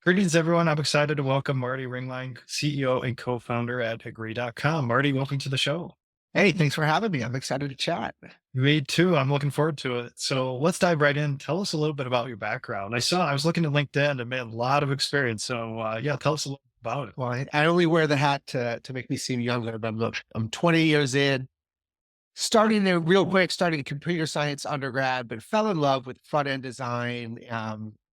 Greetings, everyone. I'm excited to welcome Marty Ringline, CEO and co-founder at Agree.com. Marty, welcome to the show. Hey, thanks for having me. I'm excited to chat. Me too. I'm looking forward to it. So let's dive right in. Tell us a little bit about your background. I was looking at LinkedIn and man, a lot of experience. So yeah, tell us a little about it. Well, I only wear the hat to make me seem younger, but I'm 20 years in, starting there real quick, starting computer science undergrad, but fell in love with front end design,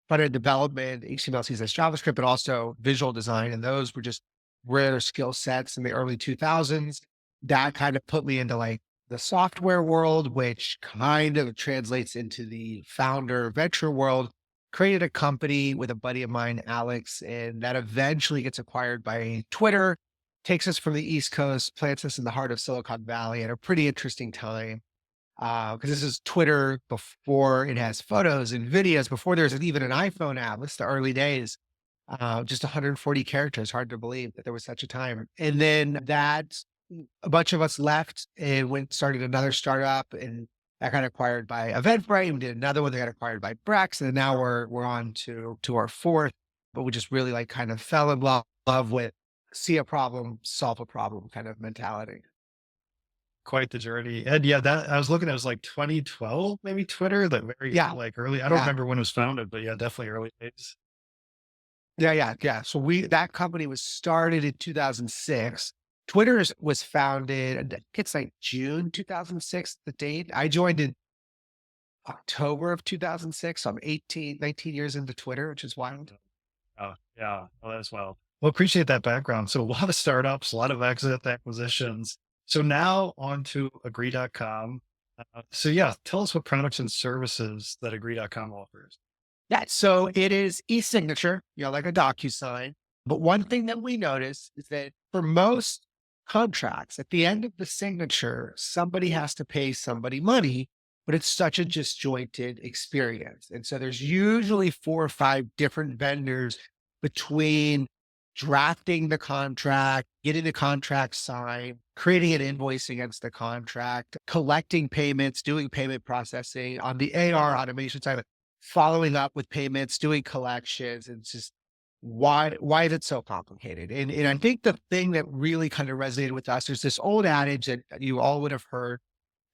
front end development, HTML, CSS, JavaScript, but also visual design. And those were just rare skill sets in the early 2000s. That kind of put me into like the software world, which kind of translates into the founder venture world. Created a company with a buddy of mine, Alex, and that eventually gets acquired by Twitter, takes us from the East Coast, plants us in the heart of Silicon Valley at a pretty interesting time. Because this is Twitter before it has photos and videos, before there's even an iPhone app. It's the early days. Just 140 characters. Hard to believe that there was such a time. And then a bunch of us left and started another startup, and that got acquired by Eventbrite. We did another one that got acquired by Brex, and now we're on to our fourth. But we just really like kind of fell in love with see a problem, solve a problem kind of mentality. Quite the journey. And yeah, that I was looking at it was like 2012, maybe Twitter, that very Yeah, like early. I don't yeah, remember when it was founded, but yeah, definitely early days. yeah. So that company was started in 2006. Was founded, I think it's like June 2006, the date. I joined in October of 2006. So I'm 18, 19 years into Twitter, which is wild. Oh, yeah. Well, that's well. Well, appreciate that background. So a lot of startups, a lot of exit acquisitions. So now on to agree.com. So yeah, tell us what products and services that agree.com offers. Yeah. So it is e-signature, like a DocuSign. But one thing that we notice is that for most contracts, at the end of the signature, somebody has to pay somebody money, but it's such a disjointed experience. And so there's usually four or five different vendors between drafting the contract, getting the contract signed, creating an invoice against the contract, collecting payments, doing payment processing on the AR automation side, following up with payments, doing collections. It's just why is it so complicated? And I think the thing that really kind of resonated with us, there's this old adage that you all would have heard,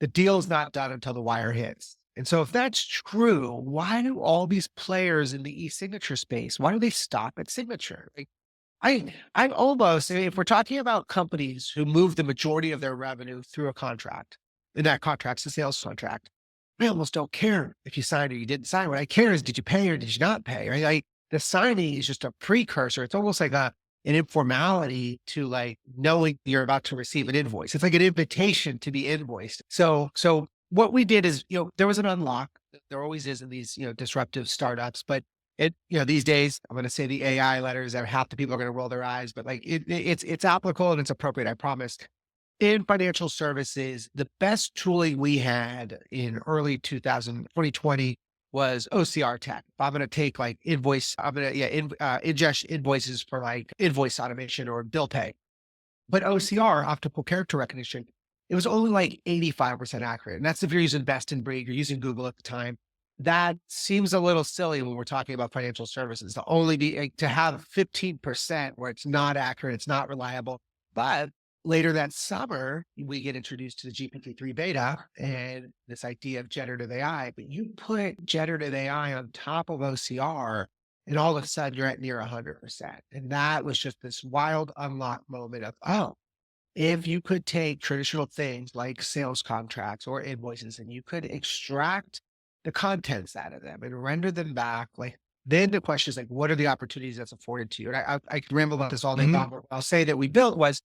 the deal's not done until the wire hits. And so if that's true, why do all these players in the e-signature space, why do they stop at signature? Like I mean, if we're talking about companies who move the majority of their revenue through a contract, and that contract's a sales contract, I almost don't care if you signed or you didn't sign. What I care is, did you pay or did you not pay? Right? Like the signing is just a precursor. It's almost like an informality to like knowing you're about to receive an invoice. It's like an invitation to be invoiced. So what we did is, there was an unlock. There always is in these, disruptive startups, but these days, I'm going to say the AI letters that half the people are going to roll their eyes, but like it's applicable and it's appropriate. I promise. In financial services, the best tooling we had in early 2020 was OCR tech. If I'm going to take like I'm going to, ingest invoices for like invoice automation or bill pay. But OCR, optical character recognition, it was only like 85% accurate. And that's if you're using best in breed, you're using Google at the time. That seems a little silly when we're talking about financial services to only be to have 15% where it's not accurate, it's not reliable. But later that summer, we get introduced to the GPT-3 beta and this idea of generative AI. But you put generative AI on top of OCR, and all of a sudden you're at near 100%. And that was just this wild unlock moment of, oh, if you could take traditional things like sales contracts or invoices and you could extract the contents out of them and render them back, like then the question is like, what are the opportunities that's afforded to you? And I could ramble about this all day Mhm. long. But what I'll say that we built was,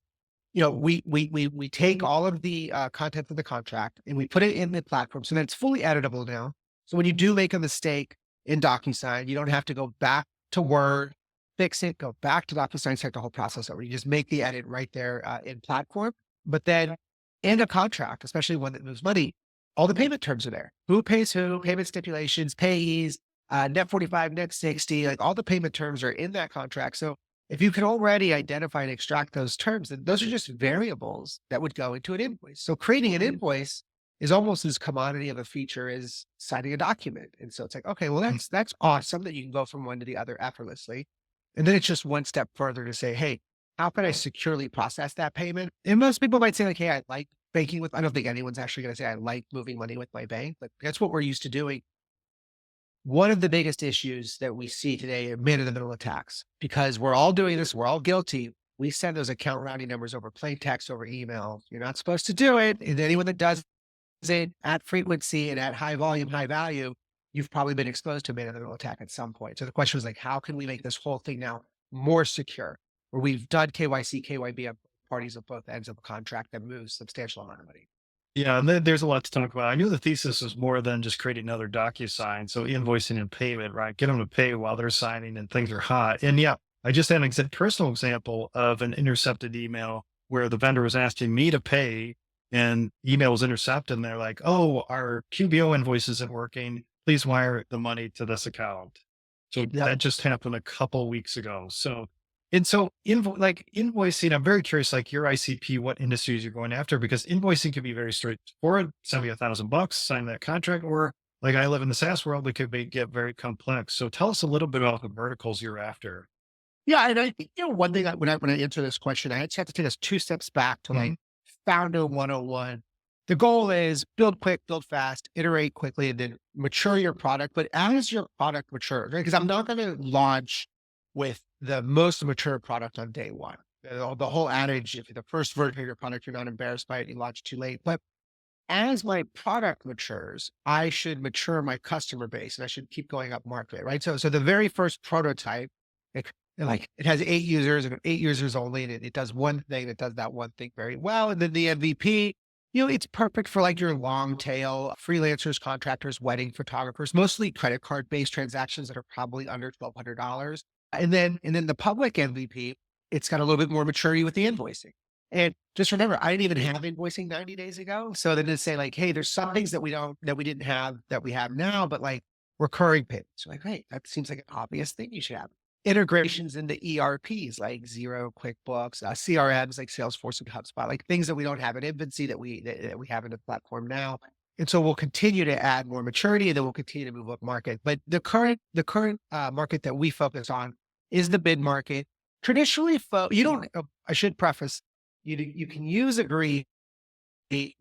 we take all of the content of the contract and we put it in the platform so that it's fully editable now. So when you do make a mistake in DocuSign, you don't have to go back to Word, fix it, go back to DocuSign, start the whole process over. You just make the edit right there in platform. But then in a contract, especially one that moves money, all the payment terms are there. Who pays who, payment stipulations, payees, net 45, net 60, like all the payment terms are in that contract. So if you can already identify and extract those terms, then those are just variables that would go into an invoice. So creating an invoice is almost as commodity of a feature as signing a document. And so it's like, okay, well, that's awesome that you can go from one to the other effortlessly. And then it's just one step further to say, hey, how can I securely process that payment? And most people might say like, hey, I like banking with, I don't think anyone's actually going to say I like moving money with my bank, but that's what we're used to doing. One of the biggest issues that we see today are man-in-the-middle attacks, because we're all doing this. We're all guilty. We send those account routing numbers over plain text, over email. You're not supposed to do it. And anyone that does it at frequency and at high volume, high value, you've probably been exposed to a man-in-the-middle attack at some point. So the question is like, how can we make this whole thing now more secure, where we've done KYC, KYB on parties of both ends of a contract that moves substantial amount of money? Yeah, and there's a lot to talk about. I knew the thesis was more than just creating another DocuSign. So invoicing and payment, right? Get them to pay while they're signing and things are hot. And yeah, I just had an personal example of an intercepted email where the vendor was asking me to pay and email was intercepted. And they're like, oh, our QBO invoice isn't working. Please wire the money to this account. So Yep. that just happened a couple weeks ago. So and so like invoicing, I'm very curious, like your ICP, what industries you're going after, because invoicing can be very straightforward. Send me $1,000, sign that contract, or like I live in the SaaS world, it could get very complex. So tell us a little bit about the verticals you're after. Yeah, and I think, one thing when I answer this question, I just have to take us 2 steps back to like Mhm. founder 101. The goal is build quick, build fast, iterate quickly, and then mature your product. But as your product matures, right? Because I'm not going to launch with the most mature product on day one. The whole adage, if the first version of your product, you're not embarrassed by it, you launch too late. But as my product matures, I should mature my customer base and I should keep going up market, right? So the very first prototype, it has 8 users and 8 users only, and it does one thing, it does that one thing very well. And then the MVP, it's perfect for like your long tail freelancers, contractors, wedding photographers, mostly credit card based transactions that are probably under $1,200. And then the public MVP, it's got a little bit more maturity with the invoicing. And just remember, I didn't even have invoicing 90 days ago. So then to say like, hey, there's some things that we didn't have that we have now, but like recurring payments. Like, hey, that seems like an obvious thing you should have. Integrations into ERPs like Zero, QuickBooks, CRMs like Salesforce and HubSpot, like things that we don't have in infancy that we have in the platform now. And so we'll continue to add more maturity, and then we'll continue to move up market. But the current market that we focus on is the bid market. Traditionally, you don't. I should preface you can use Agree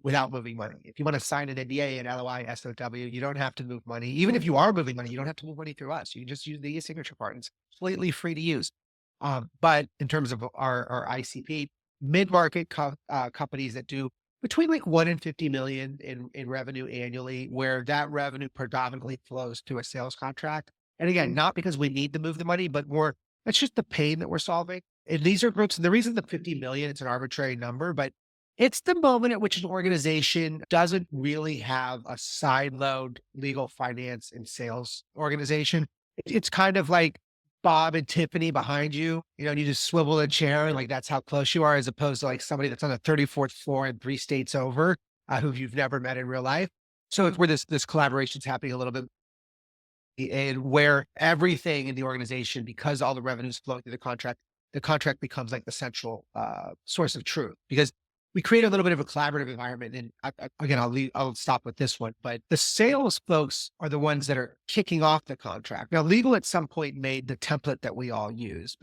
without moving money. If you want to sign an NDA, an LOI, SOW, you don't have to move money. Even if you are moving money, you don't have to move money through us. You can just use the e-signature part. It's completely free to use. But in terms of our ICP, mid-market companies that do between like 1 and 50 million in revenue annually, where that revenue predominantly flows through a sales contract. And again, not because we need to move the money, but more, that's just the pain that we're solving. And these are groups, and the reason the 50 million, it's an arbitrary number, but it's the moment at which an organization doesn't really have a sideload legal, finance, and sales organization. It's kind of like Bob and Tiffany behind you, and you just swivel a chair and like that's how close you are, as opposed to like somebody that's on the 34th floor and 3 states over, who you've never met in real life. So it's where this collaboration is happening a little bit, and where everything in the organization, because all the revenues flow through the contract becomes like the central source of truth. Because we create a little bit of a collaborative environment. And again, I'll stop with this one, but the sales folks are the ones that are kicking off the contract. Now, legal at some point made the template that we all use.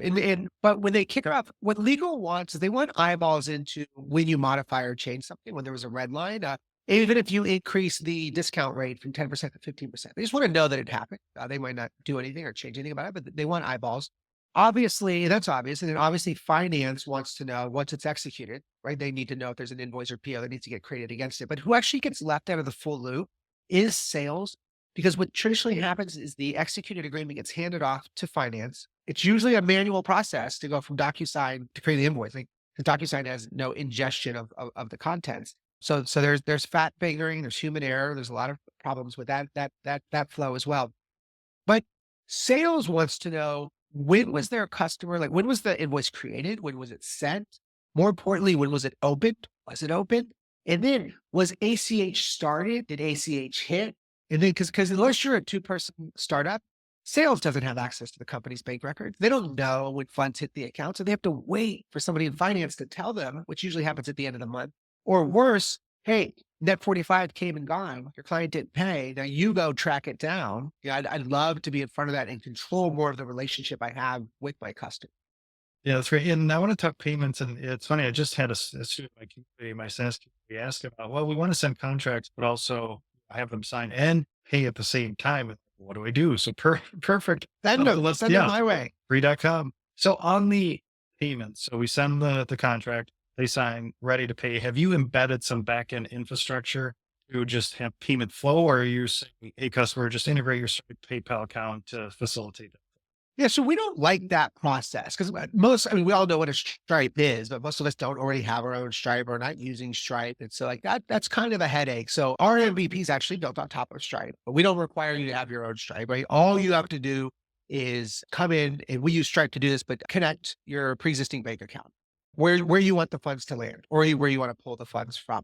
But when they kick it off, what legal wants is they want eyeballs into when you modify or change something, when there was a red line. Even if you increase the discount rate from 10% to 15%, they just want to know that it happened. They might not do anything or change anything about it, but they want eyeballs. Obviously, that's obvious. And then obviously finance wants to know once it's executed, right? They need to know if there's an invoice or PO that needs to get created against it. But who actually gets left out of the full loop is sales. Because what traditionally happens is the executed agreement gets handed off to finance. It's usually a manual process to go from DocuSign to create the invoice. Like the DocuSign has no ingestion of the contents. So there's fat fingering, there's human error, there's a lot of problems with that flow as well. But sales wants to know, when was their customer, like when was the invoice created? When was it sent? More importantly, when was it opened? Was it opened? And then was ACH started? Did ACH hit? And then because unless you're a 2-person startup, sales doesn't have access to the company's bank records. They don't know when funds hit the account. So they have to wait for somebody in finance to tell them, which usually happens at the end of the month. Or worse, hey, net 45 came and gone. Your client didn't pay. Now you go track it down. Yeah, I'd love to be in front of that and control more of the relationship I have with my customer. Yeah, that's great. And I want to talk payments. And it's funny, I just had a student, my SaaS community ask about, well, we want to send contracts, but also have them sign and pay at the same time. What do I do? So perfect. Send them Yeah, my way. free.com. So on the payments, so we send the contract, they sign, ready to pay. Have you embedded some backend infrastructure to just have payment flow, or are you saying, hey, customer, just integrate your PayPal account to facilitate it? Yeah, so we don't like that process because we all know what a Stripe is, but most of us don't already have our own Stripe or not using Stripe. And so like that's kind of a headache. So our MVP is actually built on top of Stripe, but we don't require you to have your own Stripe, right? All you have to do is come in, and we use Stripe to do this, but connect your pre-existing bank account where you want the funds to land or where you want to pull the funds from.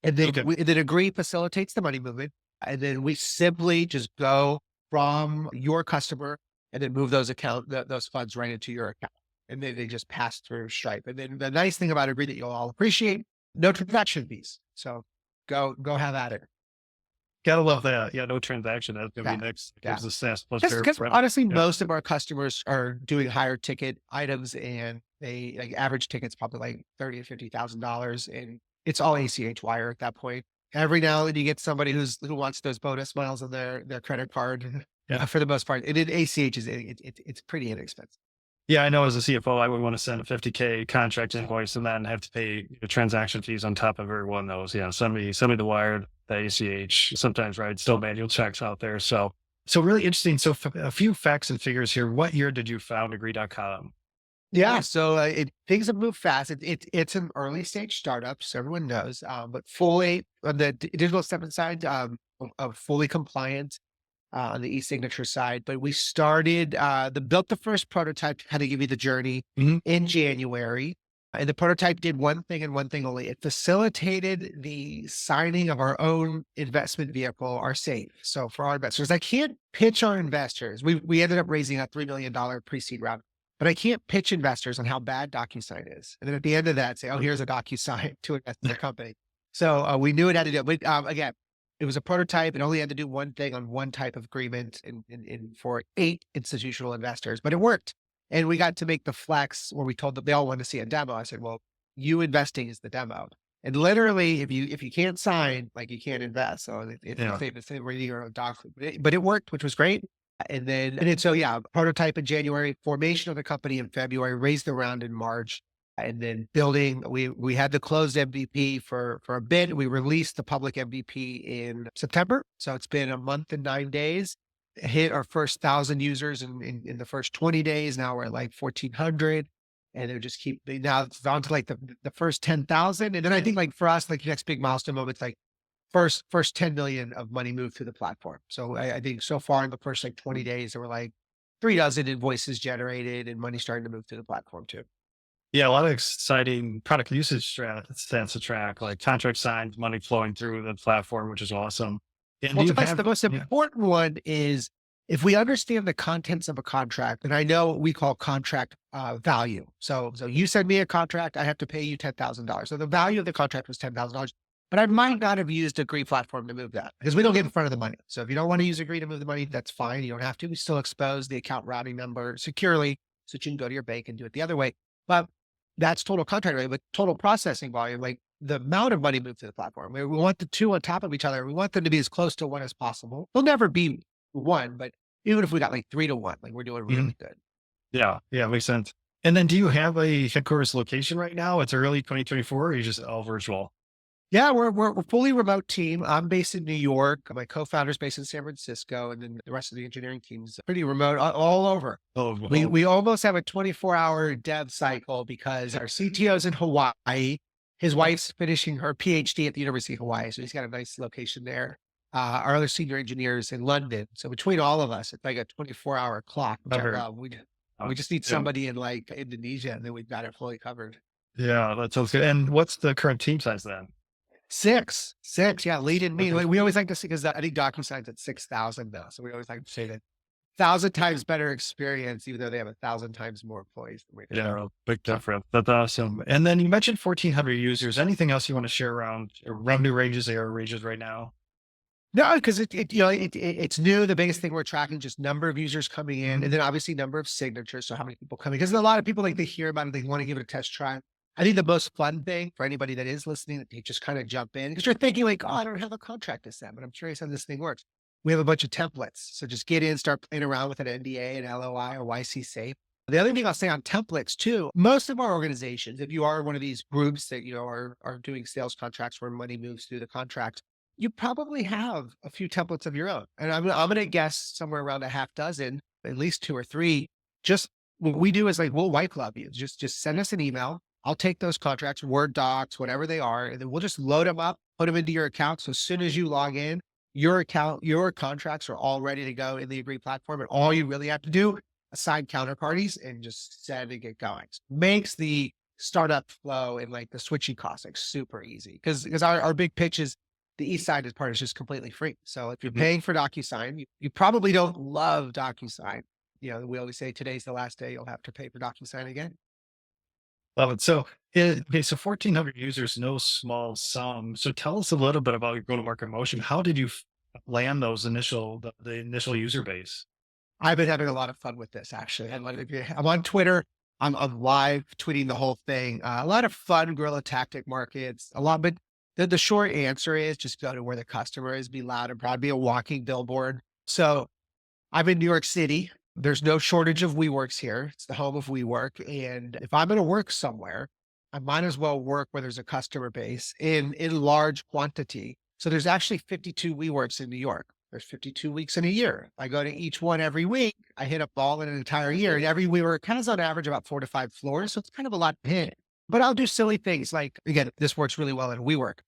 And then Okay. Agree facilitates the money movement. And then we simply just go from your customer and then move those funds right into your account. And then they just pass through Stripe. And then the nice thing about Agree that you'll all appreciate, no transaction fees. So go have at it. Gotta love that. Yeah, no transaction. That's gonna be Yeah. next. It Yeah. gives the SaaS plus Because revenue. honestly, Yeah. most of our customers are doing higher ticket items, and they like average ticket's probably like 30 to $50,000, and it's all ACH wire at that point. Every now and then you get somebody who wants those bonus miles on their credit card. Yeah. For the most part, and it ACH is it's pretty inexpensive. Yeah, I know as a CFO, I would want to send a 50K contract invoice and then have to pay the transaction fees on top of every one of those. Yeah, send me the wired, the ACH, sometimes, right? Still manual checks out there. So really interesting. So a few facts and figures here. What year did you found agree.com? Yeah, so things have moved fast. It's an early stage startup, so everyone knows, but fully on the digital acceptance side, fully compliant on the e-signature side. But we started built the first prototype to kind of give you the journey Mhm. in January. And the prototype did one thing and one thing only. It facilitated the signing of our own investment vehicle, our SAFE. So for our investors, I can't pitch our investors. We ended up raising a $3 million pre-seed round, but I can't pitch investors on how bad DocuSign is. And then at the end of that, say, oh, here's a DocuSign to invest in the company. So we knew it had to do it. But again, it was a prototype. It only had to do one thing on one type of agreement for 8 institutional investors, but it worked. And we got to make the flex where we told them they all wanted to see a demo. I said, well, you investing is the demo. And literally, if you can't sign, like you can't invest. So Yeah. it's reading your own doc, but it worked, which was great. So yeah, prototype in January, formation of the company in February, raised the round in March, and then building. We had the closed MVP for a bit. We released the public MVP in September, so it's been a month and 9 days. Hit our first 1,000 users in the first 20 days. Now we're at like 1,400, and they just keep. Now it's on to like the first 10,000, and then I think like for us, like the next big milestone moment, like first 10 million of money moved through the platform. So I think so far in the first like 20 days, there were like 3 dozen invoices generated and money starting to move through the platform too. Yeah, a lot of exciting product usage stats to track, like contract signed, money flowing through the platform, which is awesome. And do Well, you the have, most yeah, important one is if we understand the contents of a contract, and I know what we call contract value. So you send me a contract, I have to pay you $10,000. So the value of the contract was $10,000, but I might not have used Agree platform to move that because we don't get in front of the money. So if you don't want to use Agree to move the money, that's fine. You don't have to. We still expose the account routing number securely so that you can go to your bank and do it the other way. But that's total contract value, but total processing volume, like the amount of money moved to the platform. We want the two on top of each other. We want them to be as close to one as possible. They'll never be one, but even if we got like 3 to 1, like we're doing mhm, really good. yeah, makes sense. And then do you have a headquarters location right now? It's early 2024, or are you just all virtual? Yeah, we're fully remote team. I'm based in New York. My co-founder's based in San Francisco, and then the rest of the engineering team's pretty remote all over. Oh, We almost have a 24-hour dev cycle because our CTO's in Hawaii. His wife's finishing her PhD at the University of Hawaii, so he's got a nice location there. Our other senior engineers in London. So between all of us, it's like a 24-hour clock, which I covered. love. We just need Yeah, somebody in like Indonesia, and then we've got it fully covered. yeah, that sounds good. And what's the current team size then? 6, yeah, lead in me. Okay. We always like to see because I think DocuSign's at 6,000 now, so we always like to say that 1,000 times better experience, even though they have 1,000 times more employees than we do. Yeah, big difference. That's awesome. And then you mentioned 1,400 users. Anything else you want to share around revenue ranges, ARR ranges right now? No, because it's new. The biggest thing we're tracking just number of users coming in, and then obviously number of signatures. So how many people coming? Because a lot of people like they hear about it, they want to give it a test try. I think the most fun thing for anybody that is listening, that they just kind of jump in because you're thinking like, oh, I don't have a contract to send, but I'm curious how this thing works. We have a bunch of templates, so just get in, start playing around with an NDA, an LOI, or YC safe. The other thing I'll say on templates too, most of our organizations, if you are one of these groups that are doing sales contracts where money moves through the contract, you probably have a few templates of your own. And I'm gonna guess somewhere around a half dozen, at least 2 or 3. Just what we do is like, we'll white glove you. Just send us an email. I'll take those contracts, Word docs, whatever they are, and then we'll just load them up, put them into your account. So as soon as you log in, your account, your contracts are all ready to go in the Agree platform. And all you really have to do, assign counterparties and just send and get going. Makes the startup flow and like the switching costs like super easy. Because our big pitch is the East Side is part is just completely free. So if you're Mhm. paying for DocuSign, you probably don't love DocuSign. We always say today's the last day you'll have to pay for DocuSign again. Love it. So, okay, so 1,400 users, no small sum. So tell us a little bit about your go-to-market motion. How did you land those the initial user base? I've been having a lot of fun with this actually. I'm on Twitter. I'm live tweeting the whole thing. A lot of fun guerrilla tactic markets. A lot, but the short answer is just go to where the customer is. Be loud and proud. Be a walking billboard. So I'm in New York City. There's no shortage of WeWorks here. It's the home of WeWork. And if I'm going to work somewhere, I might as well work where there's a customer base in large quantity. So there's actually 52 WeWorks in New York. There's 52 weeks in a year. I go to each one every week. I hit a ball in an entire year. And every WeWork kind of is on average about 4 to 5 floors. So it's kind of a lot to hit. But I'll do silly things like, again, this works really well in WeWork.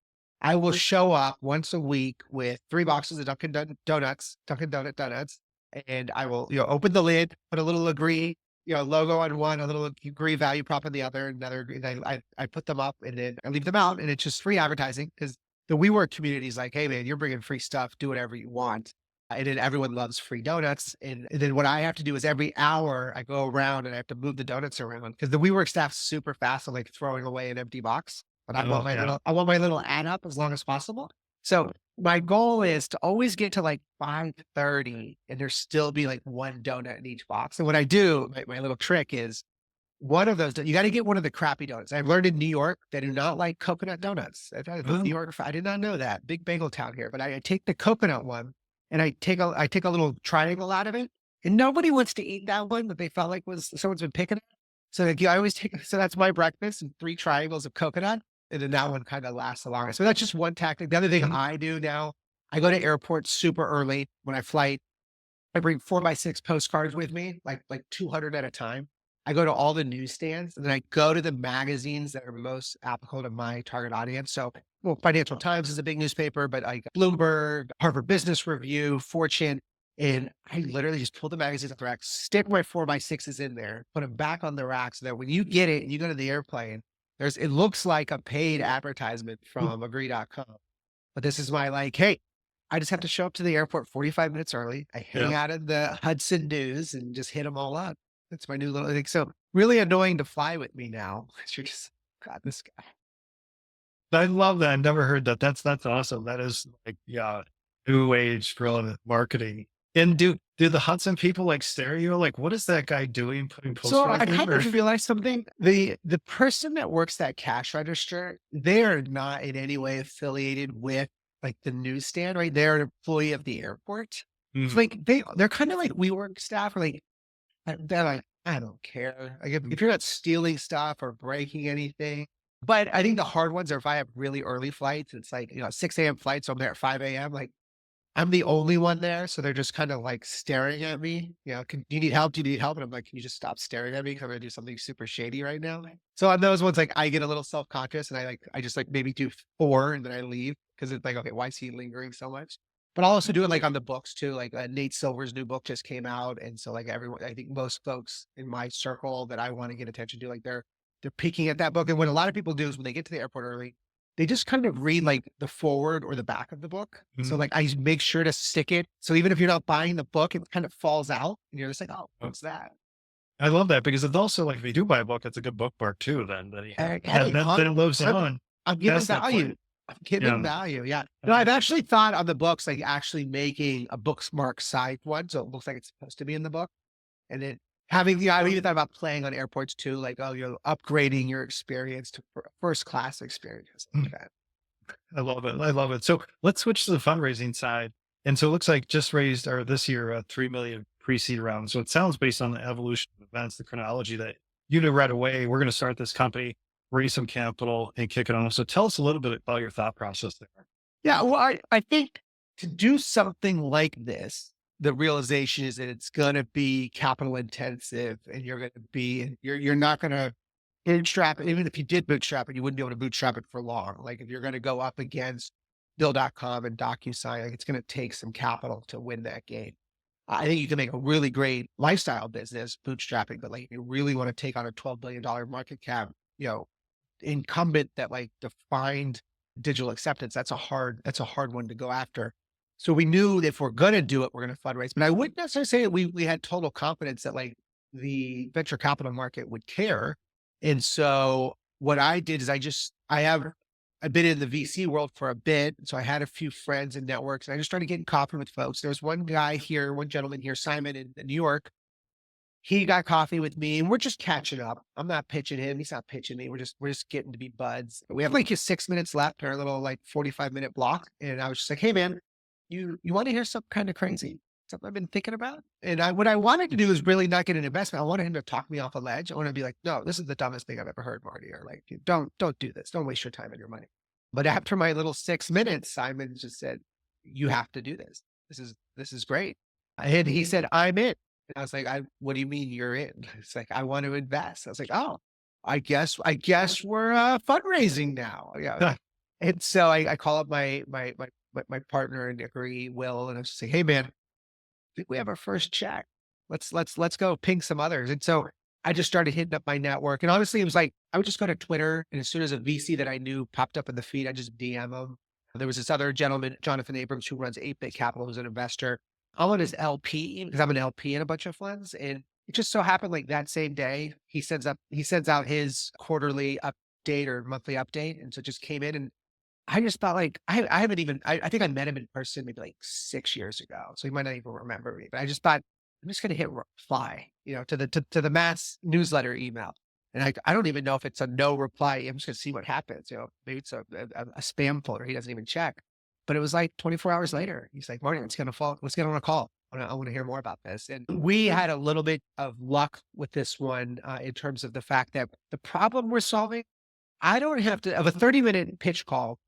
I will show up once a week with 3 boxes of Dunkin' Donut donuts, and I will, open the lid, put a little agree, logo on one, a little agree value prop on the other, another agree. I put them up and then I leave them out, and it's just free advertising because the WeWork community is like, hey man, you're bringing free stuff, do whatever you want. And then everyone loves free donuts. And then what I have to do is every hour I go around and I have to move the donuts around because the WeWork staff's super fast on like throwing away an empty box. But Oh, yeah. I want my little ad up as long as possible. So my goal is to always get to like 5:30 and there still be like one donut in each box. And what I do, my little trick is one of those, you got to get one of the crappy donuts. I've learned in New York, they do not like coconut donuts. New Oh, York, I did not know that. Big bagel town here, but I take the coconut one and I take a little triangle out of it. And nobody wants to eat that one that they felt like was someone's been picking it. So like, I always take, so that's my breakfast and 3 triangles of coconut. And then that one kind of lasts the longest. So that's just one tactic. The other thing I do now, I go to airports super early when I flight. I bring 4x6 postcards with me, like 200 at a time. I go to all the newsstands and then I go to the magazines that are most applicable to my target audience. So, well, Financial Times is a big newspaper, but like Bloomberg, Harvard Business Review, Fortune, and I literally just pull the magazines off the rack, stick my 4x6s in there, put them back on the rack so that when you get it and you go to the airplane, it looks like a paid advertisement from agree.com. But this is my like, hey, I just have to show up to the airport 45 minutes early. I hang yeah. out in the Hudson News and just hit them all up. That's my new little thing. So really annoying to fly with me now. 'Cause you're just, God, this guy. I love that. I've never heard that. That's awesome. That is like, yeah, new age brilliant marketing. And do the Hudson people like stare at you? Like, what is that guy doing putting So postcards I in? kind Or of realized something. The person that works that cash register, they are not in any way affiliated with like the newsstand, right? They're an employee of the airport. It's Mhm. like they're kind of like WeWork staff, or like they're like, I don't care. Like if you're not stealing stuff or breaking anything. But I think the hard ones are if I have really early flights, it's like, 6 a.m. flights, so I'm there at 5 a.m. Like I'm the only one there, so they're just kind of like staring at me. Do you need help? Do you need help? And I'm like, can you just stop staring at me? Because I'm gonna do something super shady right now. So on those ones, like I get a little self conscious, and I just like maybe do 4, and then I leave because it's like, okay, why is he lingering so much? But I'll also do it like on the books too. Like Nate Silver's new book just came out, and so like everyone, I think most folks in my circle that I want to get attention to, like they're peeking at that book. And what a lot of people do is when they get to the airport early, they just kind of read like the forward or the back of the book. So Mhm. like I make sure to stick it. So even if you're not buying the book, it kind of falls out and you're just like, oh, Oh, what's that? I love that because it's also like if you do buy a book, it's a good bookmark too. Then you have, Hey, and then it lives I'm, on I'm giving past that value. point. I'm giving Yeah. value. Yeah. No, Uh, I've actually thought on the books, like actually making a bookmark side one. So it looks like it's supposed to be in the book. And then having the, I even thought about playing on airports too. Like, oh, you're upgrading your experience to first class experience like that. I love it. I love it. So let's switch to the fundraising side. And so it looks like just raised or this year 3 million pre-seed round. So it sounds based on the evolution of events, the chronology that you knew right away. We're going to start this company, raise some capital, and kick it on. So tell us a little bit about your thought process there. Yeah, well, I think to do something like this, the realization is that it's going to be capital intensive, and you're going to be you're not going to bootstrap it. Even if you did bootstrap it, you wouldn't be able to bootstrap it for long. Like if you're going to go up against Bill.com and DocuSign, like it's going to take some capital to win that game. I think you can make a really great lifestyle business bootstrapping, but like if you really want to take on a $12 billion market cap, you know, incumbent that like defined digital acceptance, that's a hard one to go after. So we knew if we're going to do it, we're going to fundraise, but I wouldn't necessarily say that we had total confidence that like the venture capital market would care. And so what I did is I've been in the VC world for a bit. So I had a few friends and networks and I just started getting coffee with folks. There's one guy here, one gentleman here, Simon in New York. He got coffee with me and we're just catching up. I'm not pitching him. He's not pitching me. We're just getting to be buds. We have like just 6 minutes left in our little like 45-minute block. And I was just like, hey man, you want to hear something kind of crazy? Something I've been thinking about. And what I wanted to do is really not get an investment. I wanted him to talk me off a ledge. I want to be like, no, this is the dumbest thing I've ever heard, Marty. Or like, don't do this. Don't waste your time and your money. But after my little 6 minutes, Simon just said, you have to do this. This is great. And he said, I'm in. And I was like, what do you mean you're in? It's like, I want to invest. I was like, oh, I guess we're fundraising now. Yeah. And so I call up my partner and agree, Will, and I was just like, hey man, I think we have our first check. Let's go ping some others. And so I just started hitting up my network. And honestly, it was like I would just go to Twitter, and as soon as a VC that I knew popped up in the feed, I just DM them. There was this other gentleman, Jonathan Abrams, who runs 8-Bit Capital, who's an investor. I'm on his LP because I'm an LP in a bunch of funds. And it just so happened like that same day, he sends out his quarterly update or monthly update. And so it just came in and I just thought like I haven't even I think I met him in person maybe like 6 years ago. So he might not even remember me. But I just thought I'm just gonna hit reply, to the mass newsletter email. And I don't even know if it's a no reply. I'm just gonna see what happens. Maybe it's a spam folder. He doesn't even check. But it was like 24 hours later. He's like, Marty, let's get on a call. I want to hear more about this. And we had a little bit of luck with this one in terms of the fact that the problem we're solving, I don't have to have a 30-minute pitch call.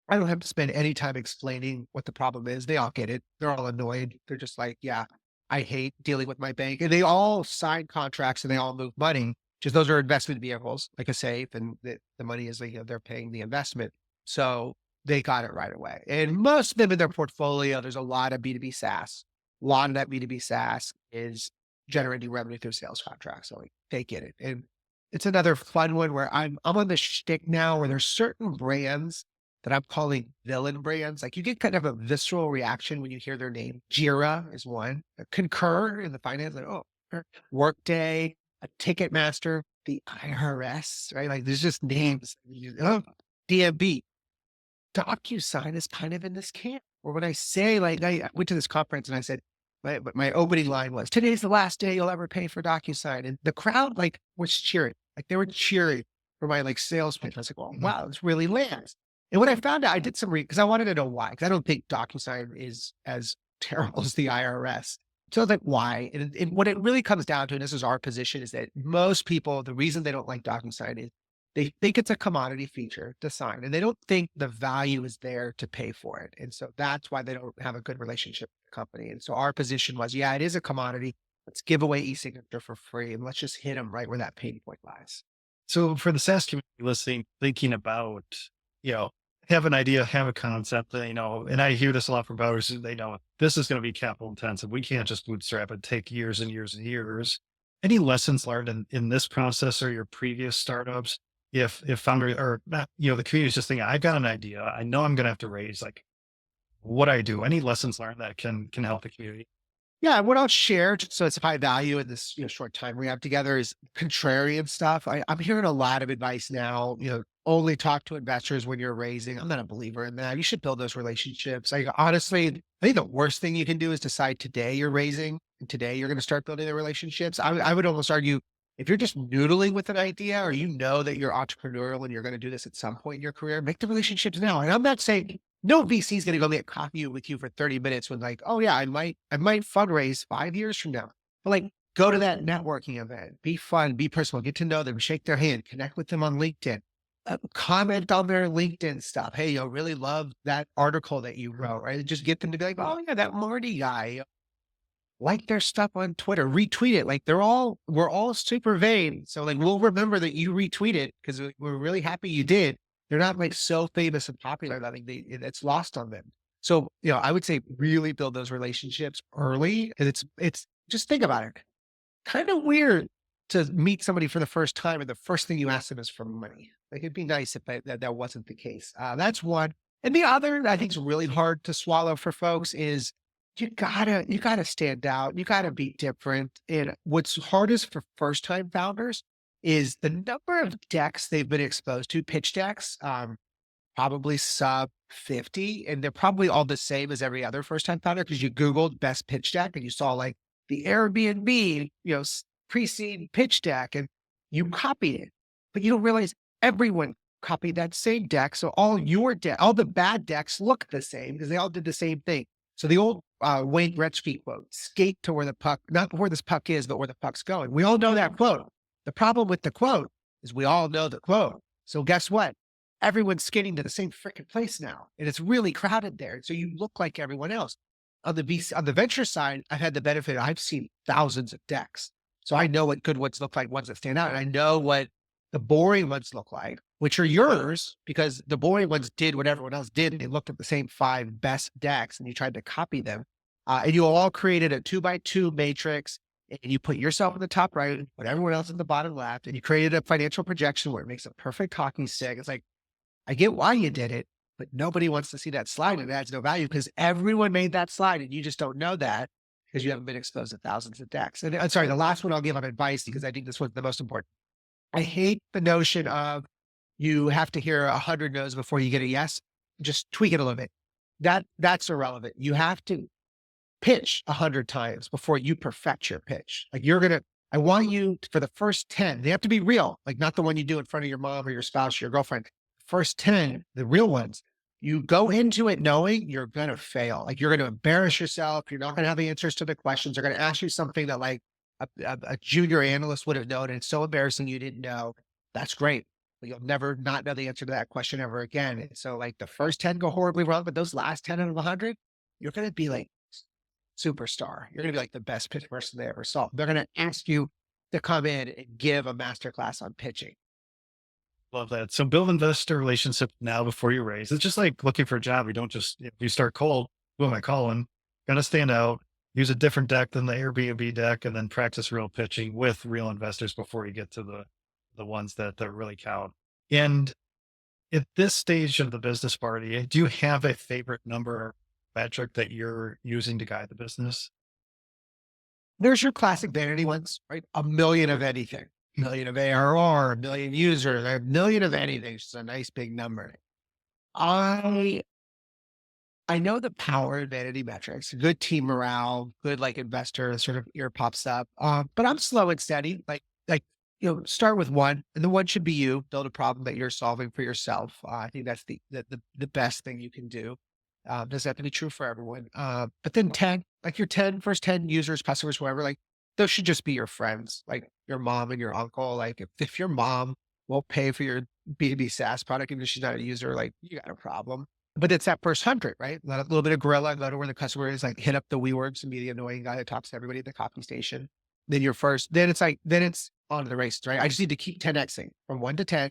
I don't have to spend any time explaining what the problem is. They all get it. They're all annoyed. They're just like, yeah, I hate dealing with my bank. And they all sign contracts and they all move money. Just those are investment vehicles, like a safe, and the money is like, they're paying the investment. So they got it right away. And most of them in their portfolio, there's a lot of B2B SaaS. A lot of that B2B SaaS is generating revenue through sales contracts. So like, they get it. And it's another fun one where I'm on the shtick now where there's certain brands that I'm calling villain brands. Like you get kind of a visceral reaction when you hear their name. Jira is one. Concur in the finance, like, oh, Workday, a Ticketmaster, the IRS, right? Like there's just names. Oh, DMB. DocuSign is kind of in this camp. Or when I say, like, I went to this conference and I said, my opening line was, today's the last day you'll ever pay for DocuSign. And the crowd like was cheering. Like they were cheering for my like sales pitch. I was like, well, wow, this really lands. And when I found out, I did some because I wanted to know why, because I don't think DocuSign is as terrible as the IRS. So I was like, why? And what it really comes down to, and this is our position, is that most people, the reason they don't like DocuSign is they think it's a commodity feature to sign, and they don't think the value is there to pay for it. And so that's why they don't have a good relationship with the company. And so our position was, yeah, it is a commodity. Let's give away e-signature for free and let's just hit them right where that pain point lies. So for the SaaS community listening, thinking about, you know, have an idea, have a concept, and I hear this a lot from founders. They know this is going to be capital intensive. We can't just bootstrap it, take years and years and years. Any lessons learned in this process or your previous startups? if founder or not, the community is just thinking, I've got an idea. I know I'm going to have to raise, like, what I do, any lessons learned that can help the community. Yeah, what I'll share, just so it's high value in this short time we have together, is contrarian stuff. I'm hearing a lot of advice now. Only talk to investors when you're raising. I'm not a believer in that. You should build those relationships. Like honestly, I think the worst thing you can do is decide today you're raising and today you're going to start building the relationships. I would almost argue if you're just noodling with an idea or you know that you're entrepreneurial and you're going to do this at some point in your career, make the relationships now. And I'm not saying no VC is going to go get coffee with you for 30 minutes when like, oh yeah, I might fundraise 5 years from now. But like go to that networking event, be fun, be personal, get to know them, shake their hand, connect with them on LinkedIn, comment on their LinkedIn stuff. Hey, really love that article that you wrote, right? Just get them to be like, oh yeah, that Marty guy, like their stuff on Twitter, retweet it. Like we're all super vain. So like, we'll remember that you retweeted because we're really happy you did. They're not like so famous and popular that like it's lost on them. So, I would say really build those relationships early. And it's just think about it. Kind of weird to meet somebody for the first time and the first thing you ask them is for money. Like it'd be nice if that wasn't the case. That's one. And the other that I think is really hard to swallow for folks is you gotta stand out. You gotta be different. And what's hardest for first time founders is the number of decks they've been exposed to, pitch decks, probably sub 50, and they're probably all the same as every other first time founder because you Googled best pitch deck and you saw like the Airbnb, pre-seed pitch deck and you copied it, but you don't realize everyone copied that same deck. So all the bad decks look the same because they all did the same thing. So the old Wayne Gretzky quote, skate to where the puck, not where this puck is, but where the puck's going. We all know that quote. The problem with the quote is we all know the quote. So guess what? Everyone's skating to the same freaking place now. And it's really crowded there. So you look like everyone else. On the venture side, I've had the benefit. I've seen thousands of decks. So I know what good ones look like, ones that stand out. And I know what the boring ones look like, which are yours because the boring ones did what everyone else did. And they looked at the same 5 best decks and you tried to copy them. And you all created a 2x2 matrix and you put yourself in the top right, put everyone else in the bottom left, and you created a financial projection where it makes a perfect hockey stick. It's like, I get why you did it, but nobody wants to see that slide and it adds no value because everyone made that slide and you just don't know that because you haven't been exposed to thousands of decks. And I'm sorry, the last one I'll give on advice because I think this one's the most important. I hate the notion of you have to hear 100 no's before you get a yes. Just tweak it a little bit. That's irrelevant. You have to pitch 100 times before you perfect your pitch. Like I want you for the first 10, they have to be real, like not the one you do in front of your mom or your spouse or your girlfriend. First 10, the real ones, you go into it knowing you're going to fail. Like you're going to embarrass yourself. You're not going to have the answers to the questions. They're going to ask you something that like a junior analyst would have known. And it's so embarrassing you didn't know. That's great. But you'll never not know the answer to that question ever again. And so like the first 10 go horribly wrong, but those last 10 out of 100, you're going to be like superstar. You're going to be like the best pitch person they ever saw. They're going to ask you to come in and give a masterclass on pitching. Love that. So build investor relationship now before you raise. It's just like looking for a job. You don't just, if you start cold, who am I calling? Got to stand out, use a different deck than the Airbnb deck, and then practice real pitching with real investors before you get to the ones that really count. And at this stage of the business party, do you have a favorite number metric that you're using to guide the business? There's your classic vanity ones, right? A million of anything, a million of ARR, a million users, a million of anything. It's a nice big number. I know the power of vanity metrics, good team morale, good like investor sort of ear pops up. But I'm slow and steady. Start with one, and the one should be you. Build a problem that you're solving for yourself. I think that's the best thing you can do. Doesn't have to be true for everyone. But then 10, like your first 10 users, customers, whoever, like those should just be your friends, like your mom and your uncle. Like if your mom won't pay for your B2B SaaS product, even if she's not a user, like you got a problem. But it's that first 100, right? Let a little bit of guerrilla, go to where the customer is, like hit up the WeWorks and be the annoying guy that talks to everybody at the coffee station. Then then it's on to the races, right? I just need to keep 10xing from 1 to 10,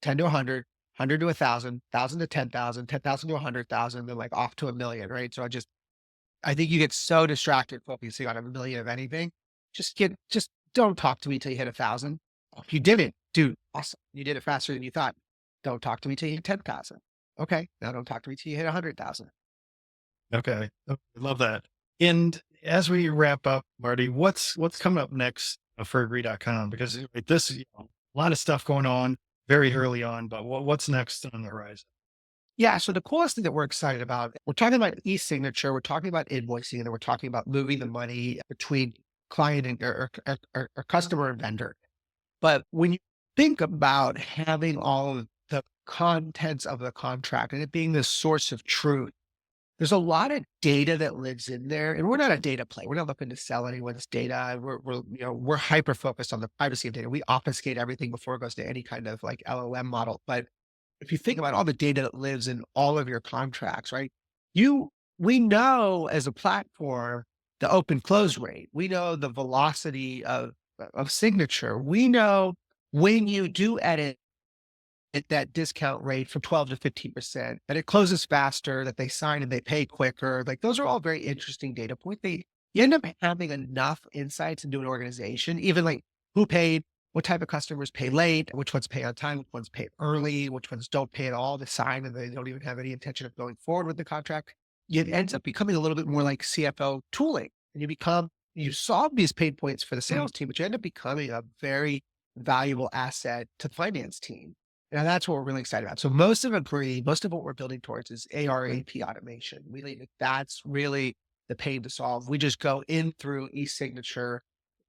10 to 100, 100 to 1,000, 1,000 to 10,000, 10,000 to 100,000, then like off to a million, right? So I think you get so distracted focusing on a million of anything. Just don't talk to me till you hit 1,000. If you didn't, Dude, awesome. You did it faster than you thought. Don't talk to me till you hit 10,000. Okay. Now don't talk to me till you hit 100,000. Okay. Oh, I love that. And as we wrap up, Marty, what's coming up next for agree.com? Because this, a lot of stuff going on very early on, but what's next on the horizon? Yeah. So the coolest thing that we're excited about, we're talking about e-signature, we're talking about invoicing, and then we're talking about moving the money between client and or customer and vendor. But when you think about having all of the contents of the contract and it being the source of truth, there's a lot of data that lives in there, and we're not a data play. We're not looking to sell anyone's data. We're hyper focused on the privacy of data. We obfuscate everything before it goes to any kind of like LLM model. But if you think about all the data that lives in all of your contracts, right? You we know as a platform the open close rate. We know the velocity of signature. We know when you do edit at that discount rate from 12 to 15%, that it closes faster, that they sign and they pay quicker. Like those are all very interesting data points. You end up having enough insights into an organization, even like who paid, what type of customers pay late, which ones pay on time, which ones pay early, which ones don't pay at all, to sign and they don't even have any intention of going forward with the contract. It ends up becoming a little bit more like CFO tooling. And you solve these pain points for the sales team, but you end up becoming a very valuable asset to the finance team. And that's what we're really excited about. So most of what we're building towards is ARAP automation. We think that's really the pain to solve. We just go in through e-signature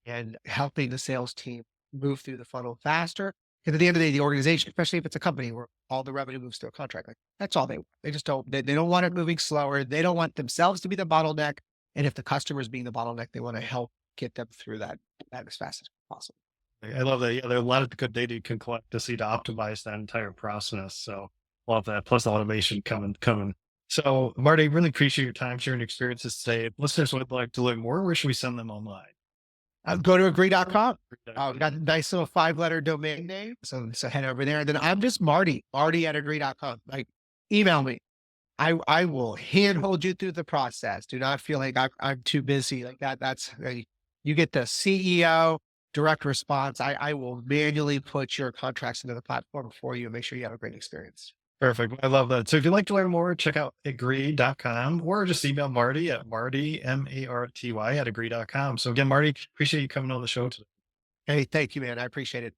and helping the sales team move through the funnel faster. Because at the end of the day, the organization, especially if it's a company where all the revenue moves through a contract, like that's all they want. They just don't, they don't want it moving slower. They don't want themselves to be the bottleneck. And if the customer is being the bottleneck, they want to help get them through that as fast as possible. I love that. Yeah, there are a lot of good data you can collect to see to optimize that entire process. So love that. Plus the automation coming. So Marty, really appreciate your time sharing experiences today. If listeners would like to learn more, where should we send them online? Go to agree.com. We got a nice little 5-letter domain name. So head over there. And then I'm just Marty at agree.com. Like email me. I will handhold you through the process. Do not feel like I'm too busy like that. You get the CEO direct response. I will manually put your contracts into the platform for you and make sure you have a great experience. Perfect. I love that. So if you'd like to learn more, check out agree.com or just email Marty at Marty, Marty at agree.com. So again, Marty, appreciate you coming on the show today. Hey, thank you, man. I appreciate it.